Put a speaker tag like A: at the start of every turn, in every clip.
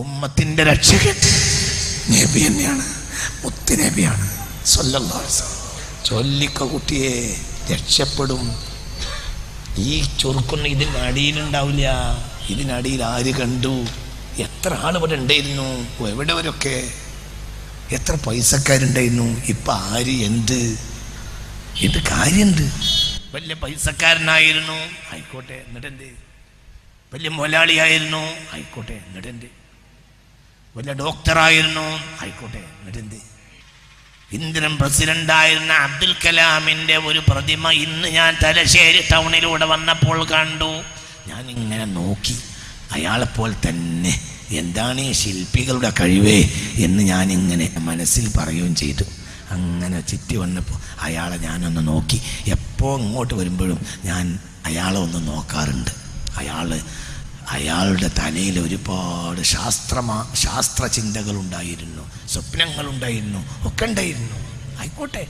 A: ഉമ്മത്തിന്റെ രക്ഷകൻ നബി തന്നെയാണ്, മുത്ത് നബിയാണ് സല്ലല്ലാഹു അലൈഹി വസല്ലം. ചൊല്ലിക്ക കുട്ടിയെ, രക്ഷപ്പെടും. ഈ ചൊറുക്കൊന്നും ഇതിൻ്റെ അടിയിലുണ്ടാവില്ല. ഇതിനടിയിൽ ആര് കണ്ടു? എത്ര ആൾ ഇവിടെ ഉണ്ടായിരുന്നു? എവിടെവരൊക്കെ എത്ര പൈസക്കാരുണ്ടായിരുന്നു? ഇപ്പം ആര് എന്ത് ഇത് കാര്യമുണ്ട്? വലിയ പൈസക്കാരനായിരുന്നു, ആയിക്കോട്ടെ, എന്നിട്ടെന്ത്? വലിയ മുതലാളിയായിരുന്നു, ആയിക്കോട്ടെ, എന്നിട്ടെന്ത്? വലിയ ഡോക്ടറായിരുന്നു, ആയിക്കോട്ടെ, എന്നിട്ടെന്ത്? ഇന്ത്യൻ പ്രസിഡന്റായിരുന്ന അബ്ദുൽ കലാമിൻ്റെ ഒരു പ്രതിമ ഇന്ന് ഞാൻ തലശ്ശേരി ടൗണിലൂടെ വന്നപ്പോൾ കണ്ടു. ഞാൻ ഇങ്ങനെ നോക്കി, അയാളെപ്പോൾ തന്നെ എന്താണ് ഈ ശില്പികളുടെ കഴിവേ എന്ന് ഞാനിങ്ങനെ മനസ്സിൽ പറയുകയും ചെയ്തു. അങ്ങനെ ചുറ്റി വന്നപ്പോൾ അയാളെ ഞാനൊന്ന് നോക്കി. എപ്പോൾ ഇങ്ങോട്ട് വരുമ്പോഴും ഞാൻ അയാളെ ഒന്ന് നോക്കാറുണ്ട്. അയാളുടെ തലയിൽ ഒരുപാട് ശാസ്ത്രചിന്തകളുണ്ടായിരുന്നു, സ്വപ്നങ്ങളുണ്ടായിരുന്നു, ഒക്കെ ഉണ്ടായിരുന്നു. ആയിക്കോട്ടെ,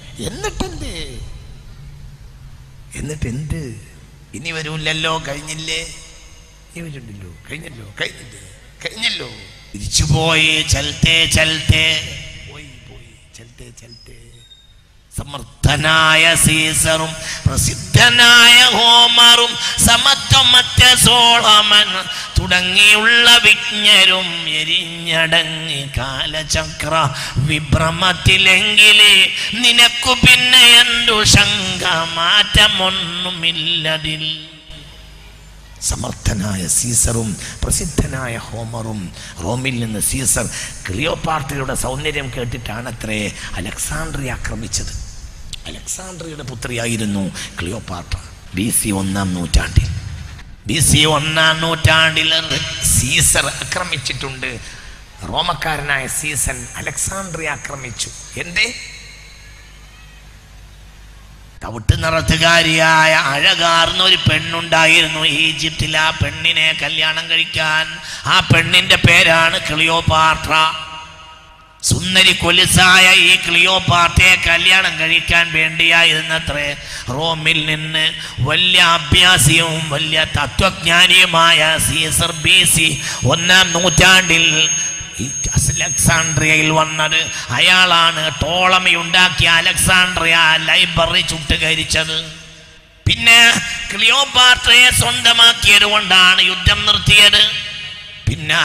A: എന്നിട്ടെന്ത്? ഇനി വരൂല്ലല്ലോ, കഴിഞ്ഞില്ലേ? ഇനി വരുന്നുണ്ടല്ലോ, കഴിഞ്ഞല്ലോ. തിരിച്ചുപോയി, ചലത്തെ സമർത്ഥനായ സീസറും പ്രസിദ്ധനായ ഹോമറും സമത്വമറ്റ സോളമൻ തുടങ്ങിയുള്ള വിജ്ഞരും എരിഞ്ഞടങ്ങി കാലചക്ര വിഭ്രമത്തിലെങ്കിലേ നിനക്കു പിന്നെ എന്തു ശങ്ക, മാറ്റമൊന്നുമില്ലതിൽ. സമർത്ഥനായ സീസറും പ്രസിദ്ധനായ ഹോമറും. റോമിൽ നിന്ന് സീസർ ക്ലിയോപാട്രയുടെ സൗന്ദര്യം കേട്ടിട്ടാണത്രേ അലക്സാണ്ട്രിയ ആക്രമിച്ചത്. അലക്സാണ്ട്രിയയുടെ പുത്രിയായിരുന്നു ക്ലിയോപാട്ര. BC 1-ാം നൂറ്റാണ്ടിൽ സീസർ ആക്രമിച്ചിട്ടുണ്ട്. റോമക്കാരനായ സീസൻ അലക്സാണ്ട്രിയ ആക്രമിച്ചു. എന്തേ? തവിട്ട് നിറത്തുകാരിയായ അഴകാർന്ന ഒരു പെണ്ണുണ്ടായിരുന്നു ഈജിപ്തിൽ. ആ പെണ്ണിനെ കല്യാണം കഴിക്കാൻ, ആ പെണ്ണിന്റെ പേരാണ് ക്ലിയോപാട്ര. സുന്ദരി കൊലുസായ ഈ ക്ലിയോപാട്രയെ കല്യാണം കഴിക്കാൻ വേണ്ടിയായിരുന്നത്രേ റോമിൽ നിന്ന് വലിയ അഭ്യാസിയും വലിയ തത്വജ്ഞാനിയുമായ സീസർ BC 1-ാം നൂറ്റാണ്ടിൽ അലക്സാണ്ട്രിയയിൽ വന്നത്. അയാളാണ് ടോളമി ഉണ്ടാക്കിയ അലക്സാണ്ട്രിയ ലൈബ്രറി ചുട്ടുകരിച്ചത്. പിന്നെ ക്ലിയോപാട്രയെ സ്വന്തമാക്കിയത് കൊണ്ടാണ് യുദ്ധം നിർത്തിയത്. പിന്നെ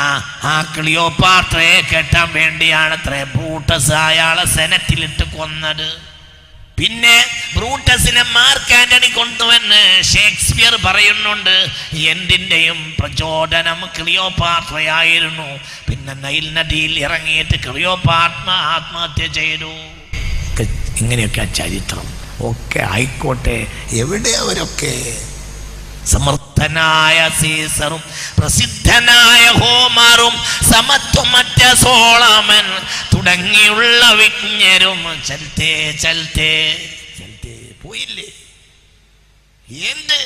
A: ആ ക്ലിയോപാട്രയെ കെട്ടാൻ വേണ്ടിയാണ് ബ്രൂട്ടസ് അയാളെ സെനറ്റിലിട്ട് കൊന്നത്. പിന്നെ ബ്രൂട്ടസിനെ മാർക്ക് ആന്റണി കൊണ്ടുവന്ന് ഷേക്സ്പിയർ പറയുന്നുണ്ട്. എന്തിൻ്റെയും പ്രചോദനം ക്ലിയോപാട്രയായിരുന്നു. പിന്നെ നൈൽ നദിയിൽ ഇറങ്ങിയിട്ട് ക്ലിയോപാട്ര ആത്മഹത്യ ചെയ്തു. ഇങ്ങനെയൊക്കെ ചരിത്രം ഒക്കെ ആയിക്കോട്ടെ, എവിടെ അവരൊക്കെ? സമർത്ഥനായ സീസറും പ്രസിദ്ധനായ ഹോമറും സമത്വമറ്റ സോളമൻ തുടങ്ങിയുള്ള വിജ്ഞരും ചലത്തെ പോയില്ലേ? എന്ത്?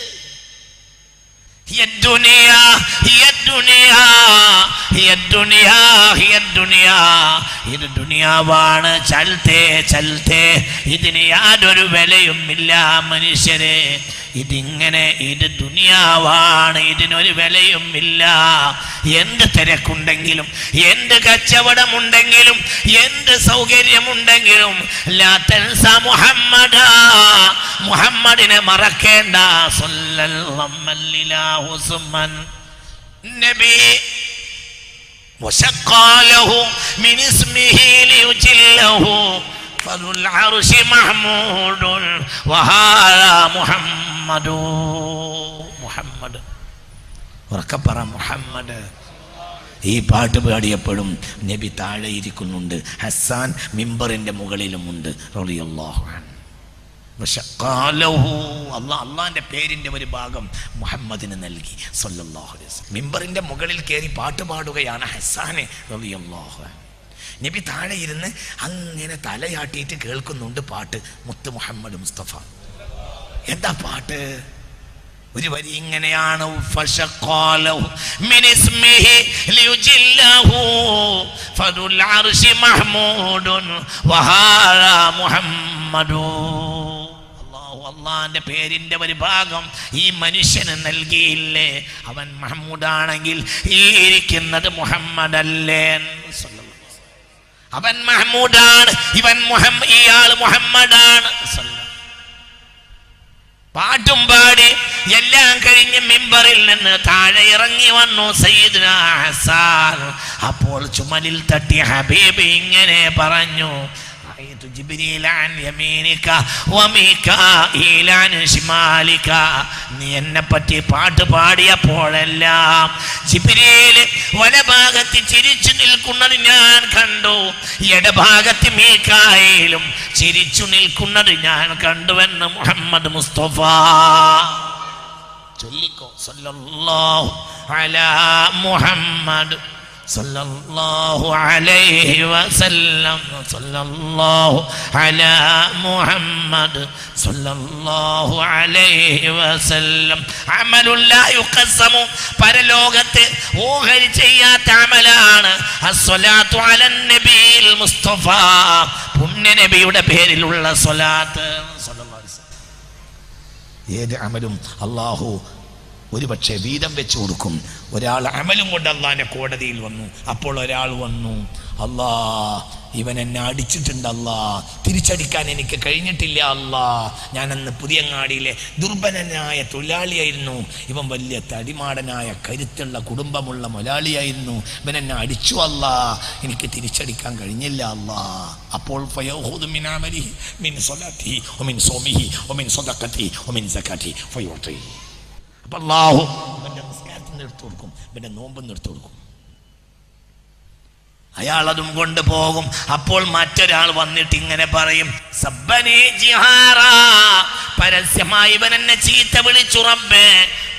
A: ഇത് ദുനിയാവാണ്. ചലത്തെ ഇതിന് യാതൊരു വിലയും ഇല്ല മനുഷ്യരെ. ഇതിങ്ങനെ, ഇത് ദുനിയാവാണ്, ഇതിനൊരു വിലയും ഇല്ല. എന്ത് തിരക്കുണ്ടെങ്കിലും, എന്ത് കച്ചവടമുണ്ടെങ്കിലും, എന്ത് സൗകര്യമുണ്ടെങ്കിലും മുഹമ്മദിനെ മറക്കേണ്ട. നബി വശഖാലഹു മിൻ ഇസ്മിഹി ലിയുജില്ലഹു ഫദുൽ അർശി മഹ്മൂദുൻ വഹാദാ മുഹമ്മദ്. ഉറക്കപ്പറ മുഹമ്മദ്. ഈ പാട്ട് പാടിയപ്പോഴും നബി താഴെ ഇരിക്കുന്നുണ്ട്. ഹസ്സാൻ മിമ്പറിന്റെ മുകളിലുമുണ്ട് റളിയല്ലാഹു അൻഹു. അള്ളാന്റെ പേരിന്റെ ഒരു ഭാഗം മുഹമ്മദിന് നൽകി സല്ലല്ലാഹു അലൈഹി വസല്ലം. മിമ്പറിന്റെ മുകളിൽ കയറി പാട്ട് പാടുകയാണ് ഹസ്സാൻ റളിയല്ലാഹു അൻഹു. നബി താഴെ ഇരുന്ന് അങ്ങനെ തലയാട്ടിയിട്ട് കേൾക്കുന്നുണ്ട് പാട്ട്. മുത്ത് മുഹമ്മദ് മുസ്തഫ. എന്താ പാട്ട്? ഒരു വരി ഇങ്ങനെയാണ്: ഫശഖാലഹു മിൻ ഇസ്മിഹി ലിയുജില്ലഹു ഫദുൽ അർശി മഹ്മൂദുൻ വഹാദാ മുഹമ്മദു. അല്ലാഹു അള്ളാന്റെ പേരിന്റെ ഒരു ഭാഗം ഈ മനുഷ്യന് നൽകിയില്ലേ? അവൻ മഹ്മൂദാണെങ്കിൽ ഈ ഇരിക്കുന്നത് മുഹമ്മദല്ലേ? അവൻ മഹ്മൂദാണ്, ഇയാൾ മുഹമ്മദാണ്. പാട്ടും പാടി എല്ലാം കഴിഞ്ഞ് മിമ്പറിൽ നിന്ന് താഴെ ഇറങ്ങി വന്നു സയ്യിദുനാ ഹസ്സാൻ. അപ്പോൾ ചുമലിൽ തട്ടി ഹബീബ് ഇങ്ങനെ പറഞ്ഞു, നീ എന്നെ പറ്റി പാട്ട് പാടിയപ്പോഴെല്ലാം ജിബ്രീൽ വലഭാഗത്ത് ചിരിച്ചു നിൽക്കുന്നത് ഞാൻ കണ്ടു, ഇടഭാഗത്ത് മീകായേലും ചിരിച്ചു നിൽക്കുന്നത് ഞാൻ കണ്ടുവെന്ന് മുഹമ്മദ് മുസ്തഫ. ചൊല്ലിക്കോ സല്ലല്ലാഹു അലാ മുഹമ്മദ് സല്ലല്ലാഹു അലൈഹി വസല്ലം, സല്ലല്ലാഹു അലാ മുഹമ്മദ് സല്ലല്ലാഹു അലൈഹി വസല്ലം. അമലുൻ ലാ യുഖസ്സമു, പരലോകത്ത് ഓഹരി ചെയ്യാത്ത അമലാണ് അസ്സലാത്തു അലൻ നബിയിൽ മുസ്തഫ, പുണ്യ നബിയുടെ പേരിലുള്ള സ്വലാത്ത് സല്ലല്ലാഹു അലൈഹി വസല്ലം. ഏത് അമലും അല്ലാഹു ഒരുപക്ഷെ വീതം വെച്ച് കൊടുക്കും. ഒരാൾ അമലും കൊണ്ട് അള്ളാന്റെ കോടതിയിൽ വന്നു. അപ്പോൾ ഒരാൾ വന്നു, അല്ലാ ഇവൻ എന്നെ അടിച്ചിട്ടുണ്ട്, അല്ലാ തിരിച്ചടിക്കാൻ എനിക്ക് കഴിഞ്ഞിട്ടില്ല, അല്ലാ ഞാനന്ന് പുതിയങ്ങാടിയിലെ ദുർബലനായ തൊഴിലാളിയായിരുന്നു, ഇവൻ വലിയ തടിമാടനായ കരുത്തുള്ള കുടുംബമുള്ള മുതലാളിയായിരുന്നു, ഇവൻ എന്നെ അടിച്ചു, അല്ലാ എനിക്ക് തിരിച്ചടിക്കാൻ കഴിഞ്ഞില്ല, അല്ലാ. അപ്പോൾ ഫയഖുദു മിൻ അമലിഹി മിൻ സ്വലാത്തിഹി വമിൻ സൗമിഹി വമിൻ സദഖതിഹി വമിൻ സകാത്തിഹി ഫയുഅതി. അപ്പൊ അല്ലാഹു ഇവന്റെ നിസ്കാരത്തിന് എടുത്തു കൊടുക്കും, ഇവന്റെ നോമ്പ് എടുത്തു കൊടുക്കും. അയാൾ അതും കൊണ്ട് പോകും. അപ്പോൾ മറ്റൊരാൾ വന്നിട്ട് ഇങ്ങനെ പറയും, സബ്ബനി ജിഹാറാ, പരസ്യമായി ഇവൻ എന്നെ ചീത്ത വിളിച്ചു റബ്ബേ,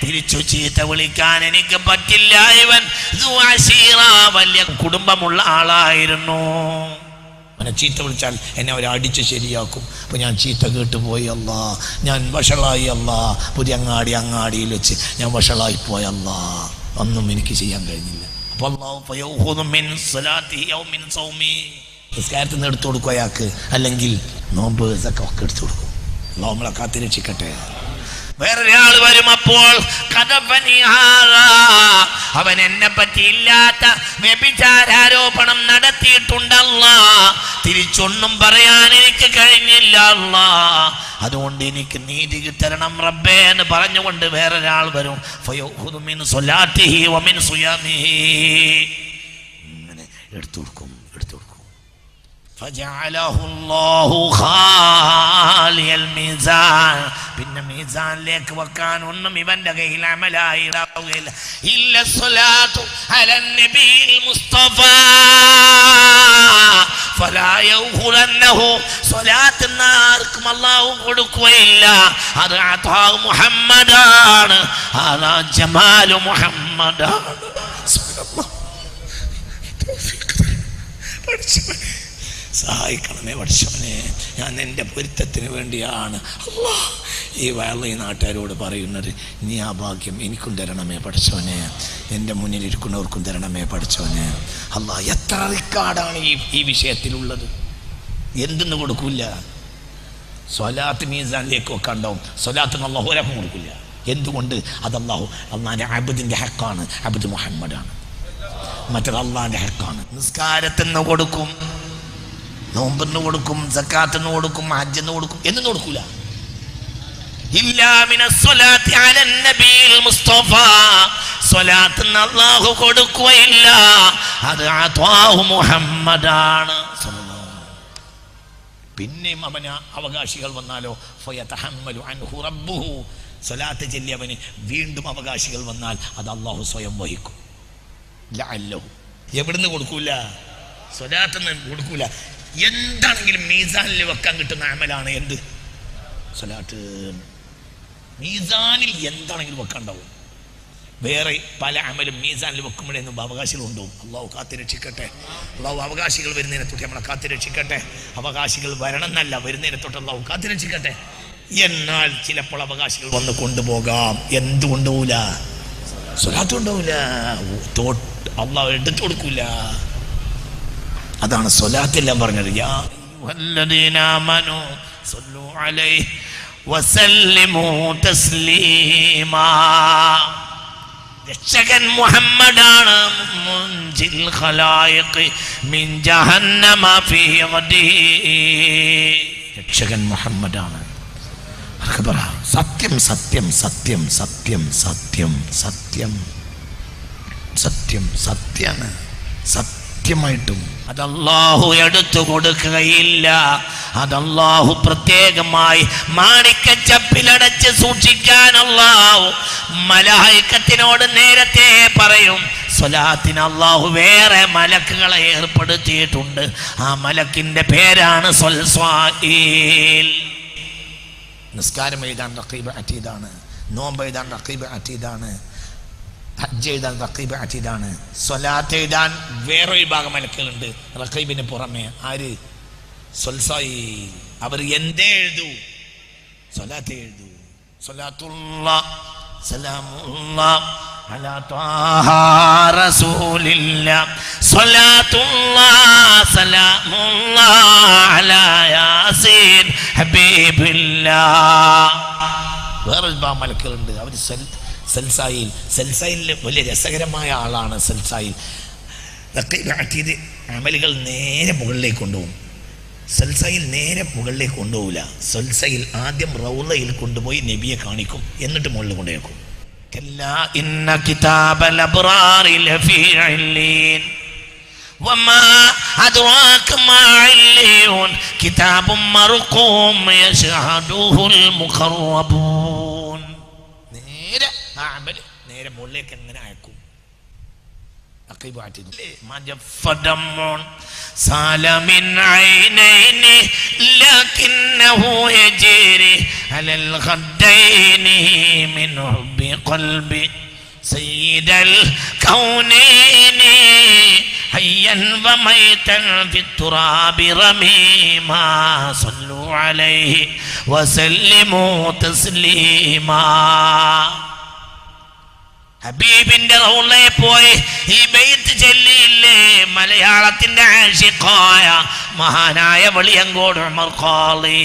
A: തിരിച്ചു ചീത്ത വിളിക്കാൻ എനിക്ക് പറ്റില്ല, ഇവൻ വലിയ കുടുംബമുള്ള ആളായിരുന്നു, അവനെ ചീത്ത വിളിച്ചാൽ എന്നെ അവർ അടിച്ച് ശരിയാക്കും. അപ്പോൾ ഞാൻ ചീത്ത കേട്ടുപോയി, അല്ലാ ഞാൻ വഷളായി, അല്ലാ അങ്ങാടിയിൽ വെച്ച് ഞാൻ വഷളായി പോയി, അല്ലാ ഒന്നും എനിക്ക് ചെയ്യാൻ കഴിഞ്ഞില്ല. അപ്പോൾ നിസ്കാരത്തിൽ നിന്ന് എടുത്തു കൊടുക്കും അയാൾക്ക്, അല്ലെങ്കിൽ നോമ്പ് ഒക്കെ എടുത്തു കൊടുക്കും. അല്ലാഹു നമ്മളെ കാത്തിരക്ഷിക്കട്ടെ. വേറൊരാൾ വരും, അപ്പോൾ അവൻ എന്നെ പറ്റി ഇല്ലാത്ത വ്യഭിചാരോപണം നടത്തിയിട്ടുണ്ടല്ലാ, തിരിച്ചൊന്നും പറയാൻ എനിക്ക് കഴിഞ്ഞില്ല, അല്ലാ അതുകൊണ്ട് എനിക്ക് നീതി തരണം റബ്ബേ എന്ന് പറഞ്ഞുകൊണ്ട് വേറൊരാൾ വരും. ഫയഖുദു മിൻ സ്വലാത്തിഹി വമിൻ സുയാമിഹി, ഇങ്ങനെ എടുത്തു കൊടുക്കും. പിന്നെ മീസാനിലേക്ക് വെക്കാൻ ഒന്നും ഇവന്റെ കയ്യിൽ അമലായി ഉണ്ടാവുകയില്ല. ഇല്ല സ്വലാത്തു അലൻ നബിയിൽ മുസ്തഫ ഫലാ യഖുലന്നഹു, സ്വലാത്ത് ആർക്കും അല്ലാഹു കൊടുക്കുകയില്ല, അത് അതാ മുഹമ്മദാണ്, അതാ ജമാലു മുഹമ്മദാണ്. സഹായിക്കണമേ പഠിച്ചവനെ, ഞാൻ എൻ്റെ പൊരുത്തത്തിന് വേണ്ടിയാണ് അല്ലാ ഈ വയറി നാട്ടുകാരോട് പറയുന്നത്. നീ ആ ഭാഗ്യം എനിക്കും തരണമേ പഠിച്ചവനെ, എൻ്റെ മുന്നിലിരിക്കുന്നവർക്കും തരണമേ പഠിച്ചവനെ. അല്ലാ എത്ര റിക്കാർഡാണ് ഈ വിഷയത്തിലുള്ളത്, എന്തെന്ന് കൊടുക്കില്ല. സ്വലാത്ത് മീസാനിലേക്ക് ഒക്കെ ഉണ്ടാവും, സ്വലാത്ത് അല്ലാഹു ഒരാൾക്കും കൊടുക്കില്ല. എന്തുകൊണ്ട്? അത് അള്ളാഹിൻ്റെ അബ്ദിൻ്റെ ഹക്കാണ്, അബ്ദ് മുഹമ്മദാണ്, മറ്റത് അള്ളാഹിൻ്റെ ഹക്കാണ്. നിസ്കാരത്തിന് കൊടുക്കും, നോമ്പെന്ന് കൊടുക്കും, സക്കാത്തിന് കൊടുക്കും, ഹജ്ജെന്ന് കൊടുക്കും, എന്നൊന്നും കൊടുക്കൂല. ഇല്ലാ മിനസ്സലാത്തി അലൻ നബിയിൽ മുസ്തഫ, സ്വലാത്തിന് അല്ലാഹു കൊടുക്കുകയില്ല, അത് അതാഹു മുഹമ്മദാണ്. പിന്നെയും അവന് അവകാശികൾ വന്നാലോ ഫയതഹമ്മലു അൻഹു റബ്ബുഹു, സ്വലാത്ത് ചൊല്ലിയവന് വീണ്ടും അവകാശികൾ വന്നാൽ അത് അല്ലാഹു സ്വയം വഹിക്കും. ലഅല്ലഹു, എവിടുന്ന് കൊടുക്കൂല, സ്വലാത്തൊന്നും കൊടുക്കൂല. എന്താണെങ്കിലും മീസാനിൽ വെക്കാൻ കിട്ടുന്ന അമലാണ് എന്ത്? സ്വലാത്ത്. മീസാനിൽ എന്താണെങ്കിലും വെക്കാണ്ടാവും. വേറെ പല അമലും മീസാനിൽ വെക്കുമ്പോഴേന്നും അവകാശികളുണ്ടോ? അള്ളാഹു കാത്തിരക്ഷിക്കട്ടെ. അള്ളാഹു അവകാശികൾ വരുന്നതിനെ തൊട്ട് നമ്മളെ കാത്തിരക്ഷിക്കട്ടെ. അവകാശികൾ വരണം എന്നല്ല, വരുന്നതിനെ തൊട്ട് അള്ളാഹു കാത്തിരക്ഷിക്കട്ടെ. എന്നാൽ ചിലപ്പോൾ അവകാശികൾ വന്ന് കൊണ്ടുപോകാം. എന്ത് കൊണ്ടുപോകില്ല? സ്വലാത്ത് കൊണ്ടുപോകില്ല, അള്ളാഹു എടുത്തു കൊടുക്കൂല. അതാണ് സ്വലാത്തെല്ലാം പറഞ്ഞത്. യാ അയ്യുഹല്ലദീന ആമനൂ സ്വല്ലു അലൈഹി വസല്ലിമൂ തസ്ലീമാ. രക്ഷകൻ മുഹമ്മദാണ്. മുൻജിൽ ഖലായിഖ് മിൻ ജഹന്നമ ഫീ ഗദി. രക്ഷകൻ മുഹമ്മദാണ്. പറ സത്യം സത്യം സത്യം സത്യം സത്യം സത്യം സത്യം സത്യാണ്. സത്യമായിട്ടും അത് അല്ലാഹു എടുത്തു കൊടുക്കുകയില്ല. അത് അല്ലാഹു പ്രത്യേകമായി മാണിക്കച്ചപ്പിലടച്ച് സൂക്ഷിക്കാൻ അല്ലാഹു മലായികത്തിനോട് നേരത്തെ പറയും. സ്വലാത്തിന് അല്ലാഹു വേറെ മലക്കുകളെ ഏർപ്പെടുത്തിയിട്ടുണ്ട്. ആ മലക്കിന്റെ പേരാണ് സ്വൽസ്വായിൽ. നിസ്കാരം എഴുതാൻ റഖീബ് അതീദാണ്. നോമ്പ് എഴുതാൻ റഖീബ് അതീദാണ്. ഹജ്ജ് എഴുതാൻ റഖീബ് അതീദാണ്. സ്വലാത്ത് എഴുതാൻ വേറൊരു ഭാഗം മലക്കുകളുണ്ട് റഖീബിന് പുറമെ. ആര്? സ്വൽസ്വായിൽ. അവർ എന്തേ എഴുതൂ? സ്വലാത്ത് എഴുതൂ. സ്വലാത്തുല്ലാഹ് സലാമുല്ലാഹ് അലാ ത്വാഹ റസൂലില്ലാഹ്. സ്വലാത്തുല്ലാഹ് സലാമുല്ലാഹ് അലാ യാസീൻ ഹബീബില്ലാഹ്. വേറൊരു ഭാഗം മലക്കുകളുണ്ട്. അവർ സൽസായിൽ. സൽസായിൽ വലിയ രസകരമായ ആളാണ് സൽസായിൽ. റഖീബ് അതീദ് അമലുകൾ നേരെ മുകളിലേക്ക് കൊണ്ടുപോകും. സൽസയിൽ നേരെ മുകളിലേക്ക് കൊണ്ടുപോകില്ല. സൽസയിൽ ആദ്യം റൗളയിൽ കൊണ്ടുപോയി നബിയെ കാണിക്കും, എന്നിട്ട് മുകളിൽ കൊണ്ടുപോയേക്കും. കല്ലാ ഇന്ന കിതാബൽ അബ്റാരി ലഫീ ഇല്ലീൻ വമാ അദ്റാക മാ ഇല്ലീൻ കിതാബും മർഖൂം യശ്ഹദുഹുൽ മുഖറബൂൻ. നേരെ ആ അമൽ നേരെ മുകളിലേക്ക് എങ്ങനെ അയക്കും? സാലമിൻ ഐനൈനി ലകിന്നഹു യജരി അലൽ ഖദ്ദൈനി മിൻ ഹുബ്ബി ഖൽബി സയ്യിദൽ കൗനൈനി ഹയ്യൻ വമൈതൻ ഫിത്തുറാബി റമീമാ സല്ലു അലൈഹി വസല്ലിമൂ തസ്ലീമാ. ഹബീബിന്റെ റൗളയെ പോയി ഈ ബൈത്ത് ചൊല്ലിയില്ലേ മലയാളത്തിന്റെ ആശിഖായ മഹാനായ വെളിയങ്കോട് ഉമർ ഖാളി.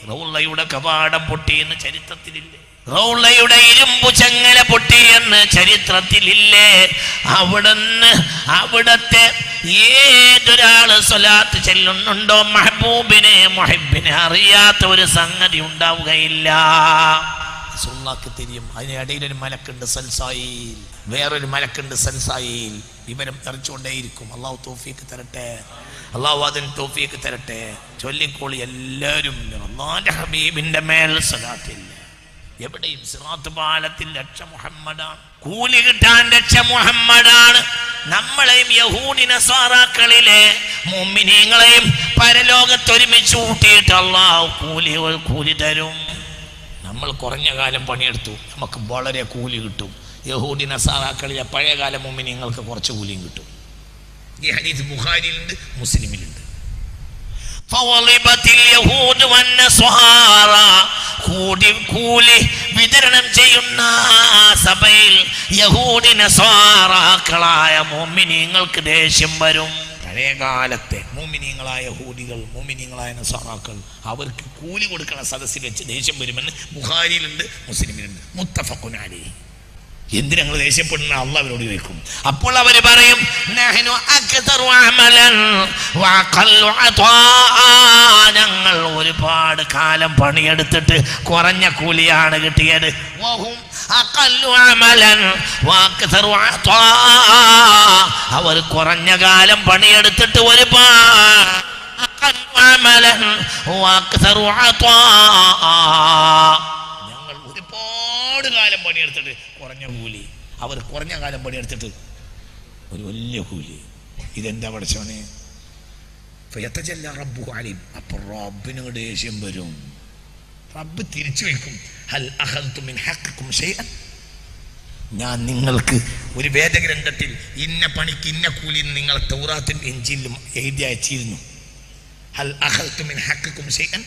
A: റൗളയുടെ കവാടം പൊട്ടിയെന്ന് ചരിത്രത്തിലില്ലേ? റൗളയുടെ ഇരുമ്പു ചങ്ങല പൊട്ടിയെന്ന് ചരിത്രത്തിലില്ലേ? അവിടത്തെ ഏതൊരാള് സ്വലാത്ത് ചെല്ലുന്നുണ്ടോ മെഹബൂബിനെ മുഹിബിനെ അറിയാത്ത ഒരു സംഗതി ഉണ്ടാവുകയില്ല. റസൂലുള്ളാഹിക്ക് തിരിയും. അതിനിടയിൽ ഒരു മലക്കുണ്ട് സൽസായിൽ, വേറൊരു മലക്കുണ്ട് സൽസായിൽ. വിവരം തെറിച്ചുകൊണ്ടേയിരിക്കും. അള്ളാഹു തൗഫീഖ് തരട്ടെ. അള്ളാഹു അതിന് തൗഫീഖ് തരട്ടെ. ചൊല്ലിക്കോളി എല്ലാവരും. അല്ലാഹുവിന്റെ ഹബീബിന്റെ മേൽ സ്വലാത്തില്ല. എവിടെയും സിറാത്ത് പാലത്തിൽ രക്ഷ മുഹമ്മദാണ്. കൂലി കിട്ടാൻ രക്ഷ മുഹമ്മദാണ്. നമ്മളെയും യഹൂദി നസ്വാറാക്കളിലെ മുഅ്മിനീങ്ങളെയും പരലോകത്തൊരുമിച്ച് കൂട്ടിയിട്ട് അള്ളാഹു കൂലി തരും. നമ്മൾ കുറഞ്ഞ കാലം പണിയെടുത്തു, നമുക്ക് വളരെ കൂലി കിട്ടും. യഹൂദി നസാറാക്കളിലെ പഴയകാല മുഅ്മിനീങ്ങൾക്ക് കുറച്ച് കൂലിയും കിട്ടും. ഈ ഹദീസ് ബുഖാരിയിലുണ്ട്, മുസ്ലിമിലുണ്ട്. കൂലി വിതരണം ചെയ്യുന്ന സഭയിൽ യഹൂദി നസാറാക്കളായ മുഅ്മിനീങ്ങൾക്ക് ദേഷ്യം വരും. പഴയകാലത്തെ മുഅ്മിനീങ്ങളായ യഹൂദികൾ, മുഅ്മിനീങ്ങളായ നസാറാക്കൾ അവർക്ക് കൂലി കൊടുക്കുന്ന സദസ്സിൽ വെച്ച് ദേഷ്യം വരുമെന്ന് ബുഖാരിയിലുണ്ട്, മുസ്ലിമിലുണ്ട്. മുത്തഫഖുൻ അലൈഹി. എന്തിനങ്ങൾ ദേഷ്യപ്പെടുന്ന അള്ളാഹ് അവരോട് ചോദിക്കും. അപ്പോൾ അവർ പറയും ഞങ്ങൾ ഒരുപാട് കാലം പണിയെടുത്തിട്ട് കുറഞ്ഞ കൂലിയാണ് കിട്ടിയത്. അവർ കുറഞ്ഞ കാലം പണിയെടുത്തിട്ട് ഒരുപാട് ഞങ്ങൾ ഒരുപാട് കാലം പണിയെടുത്തിട്ട് കുറഞ്ഞ കൂലി, അവർ കുറഞ്ഞ കാലം പണിയെടുത്തിട്ട് ഒരു വലിയ കൂലി. ഇതെന്താ പഠിച്ചവനെ? അപ്പൊ റബ്ബിനോട് ദേഷ്യം വരും. റബ്ബ് തിരിച്ചു വയ്ക്കും. ഹൽ അഖദ്തു മിൻ ഹഖ്ഖികും ശൈഅൻ. ഞാൻ നിങ്ങൾക്ക് ഒരു വേദഗ്രന്ഥത്തിൽ ഇന്ന പണിക്ക് ഇന്ന കൂലി നിങ്ങൾ തൗറാത്തിലും ഇഞ്ചിലും എഴുതി അയച്ചിരുന്നു. ഹൽ അഖദ്തു മിൻ ഹഖ്ഖികും ശൈഅൻ.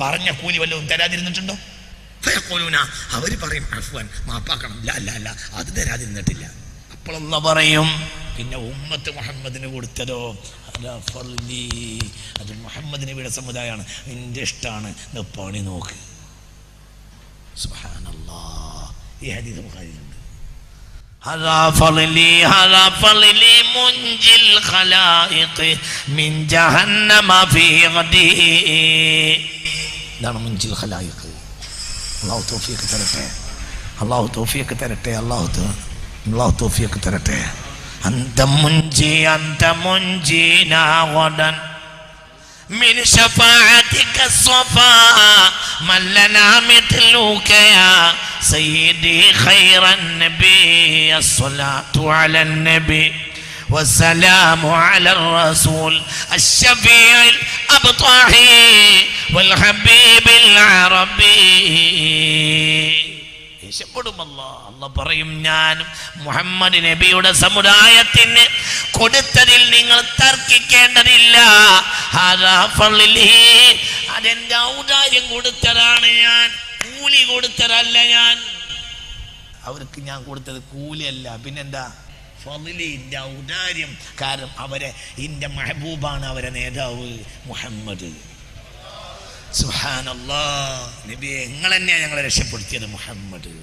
A: പറഞ്ഞ കൂലി വല്ലതും തരാതിരുന്നിട്ടുണ്ടോ? അവര് പറയും അഫ്വാൻ, മാപ്പാക്കണം. അല്ല അത് തരാതിരുന്നിട്ടില്ല. അപ്പോഴൊന്ന് പറയും പിന്നെ ഉമ്മത്ത് മുഹമ്മദിന് കൊടുത്തതോ അത് മുഹമ്മദ് നബിയുടെ സമുദായമാണ്, എൻ്റെ ഇഷ്ടമാണ്, പണി നോക്ക്. സുബ്ഹാനല്ലാഹ്. ഈ ഹദീസ് ബുഖാരിയിലുണ്ട്.
B: هذا فضلي منجي الخلائق من جهنم في غدي.
A: ഇതാണ് മുൻജിൽ ഖലായിഖ്. അല്ലാഹു തൗഫീഖ് തരട്ടെ, അല്ലാഹു തൗഫീഖ് തരട്ടെ, അല്ലാഹു തൗഫീഖ് തരട്ടെ.
B: أنت منجينا غدا من شفاعتك الصفاء من لنا مثلك يا سيدي خير النبي. الصلاة على النبي والسلام على الرسول الشفيع الأبطحي والحبيب العربي. അല്ലാഹ് പറയും, ഞാനും മുഹമ്മദ് നബിയുടെ സമുദായത്തിന് കൊടുത്തതിൽ നിങ്ങൾ തർക്കിക്കേണ്ടതില്ല. അതെന്റെ ഔദാര്യം കൊടുത്തതാണ് ഞാൻ, കൂലി കൊടുത്തതല്ല ഞാൻ.
A: അവർക്ക് ഞാൻ കൊടുത്തത് കൂലിയല്ല, പിന്നെന്താ? ഫളിലിന്റെ ഔദാര്യം. കാരണം അവരെ ഇന്റെ മെഹബൂബാണ്, അവരെ നേതാവ് മുഹമ്മദ്. സുബ്ഹാനല്ലാഹ്. നബിയെ നിങ്ങൾ തന്നെയാണ് ഞങ്ങളെ രക്ഷപ്പെടുത്തിയത്, മുഹമ്മദ്.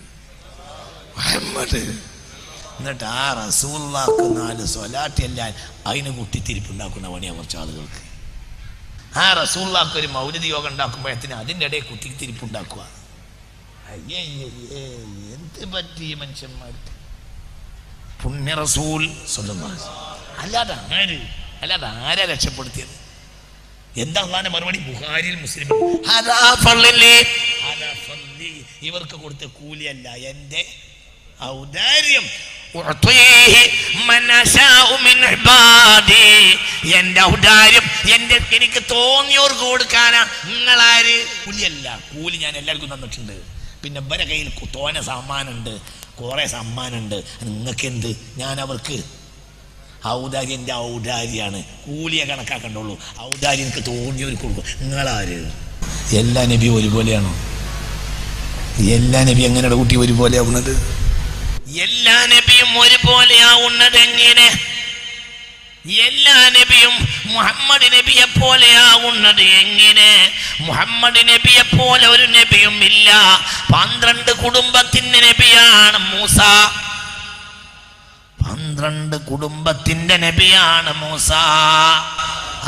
A: എന്നിട്ട് ആ റസൂലുള്ളാഹിക്ക് 4 സ്വലാത്ത് എല്ലാം അതിന് കുത്തിത്തിരിപ്പുണ്ടാക്കുന്ന പണിയാണ് കുറച്ച് ആളുകൾക്ക്. ആ റസൂലുള്ളാഹിക്ക് ഒരു മൗലിദ് യോഗം ഉണ്ടാക്കുമ്പോഴത്തിന് അതിൻ്റെ ഇടയിൽ കുത്തിത്തിരിപ്പുണ്ടാക്കുക. അയ്യേ, എന്ത് പറ്റി മനുഷ്യന്മാർക്ക്? പുണ്യ റസൂൽ സ്വല്ലല്ലാഹു അലൈഹി വസല്ലം അല്ലാതെ ആരാ രക്ഷപ്പെടുത്തിയത്? എന്താ അള്ളാന്റെ മറുപടി? ബുഖാരിയിൽ മുസ്ലിം. ഇവർക്ക് കൊടുത്ത കൂലിയല്ല, എന്റെ ഔദാര്യം.
B: എന്റെ ഔദാര്യം എനിക്ക് തോന്നിയവർക്ക് കൊടുക്കാനാ. നിങ്ങളാര്?
A: കൂലിയല്ല, കൂലി ഞാൻ എല്ലാവർക്കും തന്നിട്ടുണ്ട്. പിന്നെ ഇവരെ കയ്യിൽ തോന സമ്മാനമുണ്ട്, കുറെ സമ്മാനമുണ്ട്. നിങ്ങൾക്ക് എന്ത്? ഞാൻ അവർക്ക് ഔദാര്യം എൻ്റെ ഔദാര്യാണ്, കൂലിയെ കണക്കാക്കണ്ടുള്ളൂ. ഔദാര്യം എനിക്ക് തോന്നിയവർക്ക് കൊടുക്കും. നിങ്ങളാര്? എല്ലാ നബിയും ഒരുപോലെയാണോ? എല്ലാ നബി എങ്ങനെയാണ് കൂട്ടി ഒരുപോലെ ആവുന്നത്?
B: എല്ലാ നബിയും ഒരുപോലെയാവുന്നത് എങ്ങനെ? എല്ലാ നബിയും മുഹമ്മദ് നബിയെ പോലെയാവുന്നത് എങ്ങനെ? മുഹമ്മദ് നബിയെ പോലെ ഒരു നബിയും ഇല്ല. 12 കുടുംബത്തിന്റെ നബിയാണ് മൂസ. 12 കുടുംബത്തിന്റെ നബിയാണ് മൂസ.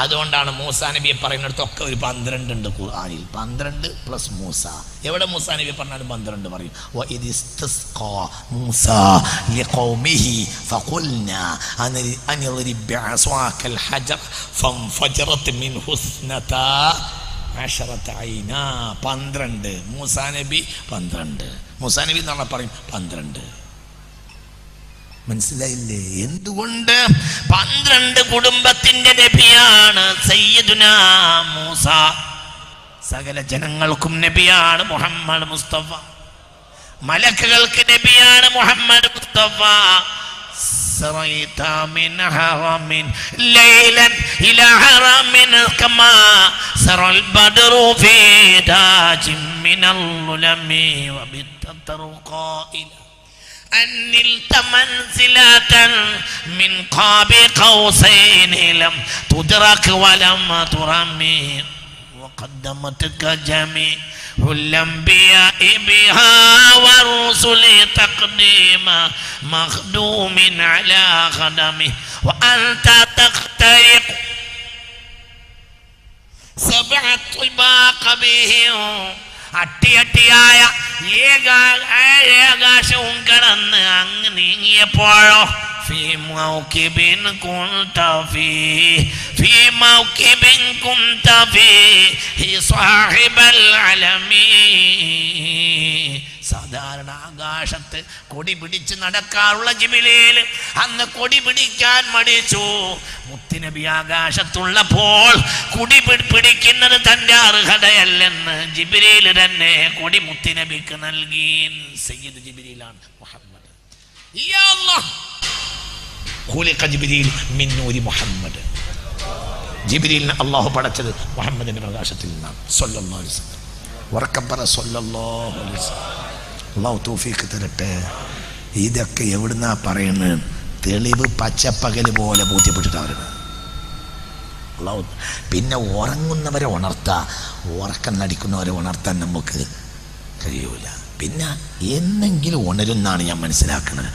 B: അതുകൊണ്ടാണ് മൂസാ നബിയെ പറയുന്നിടത്തൊക്കെ ഒരു 12 ഉണ്ട് ഖുർആനിൽ. 12 പ്ലസ് മൂസ. എവിടെ മൂസാ നബിയെ പറഞ്ഞാലും 12 പറയും. മൂസാ നബി 12. മൂസാ നബി എന്ന് പറഞ്ഞാൽ പറയും 12. മനസ്സിലായില്ലേ? എന്തുകൊണ്ട്? 12 കുടുംബത്തിന്റെ നബിയാണ് സയ്യിദുനാ മൂസ. സകല ജനങ്ങൾക്കും നബിയാണ് മുഹമ്മദ് മുസ്തഫ. മലക്കുകൾക്ക് നബിയാണ് മുഹമ്മദ് മുസ്തഫ. സറൈത മിൻ ഹറമിൻ ലൈലൻ ഇലാ ഹറമിൻ കമാ സറൽ ബദ്റു ഫീ താജിൻ മിനൽ ഉലമി വബിത്തർഖാഇല أنلت منزلة من قاب قوسين لم تدرك ولم ترمي وقدمتك جميع الأنبياء بها والرسل تقديم مخدوم على خدمه وأنت تخترق 7 طباق بهم. അട്ടിയട്ടിയായ ഏകാശവും കടന്ന് അങ്ങ് നീങ്ങിയപ്പോഴോ في موكب كنت فيه صاحب العالمين. സാധാരണ ആകാശത്ത് കൊടി പിടിച്ച് നടക്കാറുള്ള ജിബ്രീൽ അന്ന് കൊടി പിടിക്കാൻ മടിച്ചു. മുത്തുനബി ആകാശത്തുള്ളപ്പോൾ കൊടി പിടിക്കുന്നത് തന്റെ അർഹതയല്ലെന്ന് ജിബ്രീൽ തന്നെ കൊടി മുത്തുനബിക്ക് നൽകി. സയ്യിദ് ജിബ്രീലാണ് മുഹമ്മദ്. യാ അല്ലാഹ്, ഖുലിഖ ജിബ്രീൽ മിൻ നൂരി മുഹമ്മദ്. ജിബ്രീലിനെ അല്ലാഹു പടച്ചത് മുഹമ്മദിന്റെ പ്രകാശത്തിൽ നിന്നാണ്. സ്വല്ലല്ലാഹു അലൈഹി വസല്ലം. വറക്കബറ സ്വല്ലല്ലാഹു അലൈഹി വസല്ലം. അല്ലാഹു തൗഫീഖ് തരട്ടെ. ഇതൊക്കെ എവിടുന്നാ പറയുന്നത്? തെളിവ് പച്ചപ്പകല് പോലെ ബോധ്യപ്പെട്ടിട്ടാണ് അല്ലാഹു. പിന്നെ ഉറങ്ങുന്നവരെ ഉണർത്താ, ഉറക്കം നടിക്കുന്നവരെ ഉണർത്താൻ നമുക്ക് കഴിയൂല.
A: പിന്നെ എന്നെങ്കിലും ഉണരുന്നാണ് ഞാൻ മനസ്സിലാക്കുന്നത്.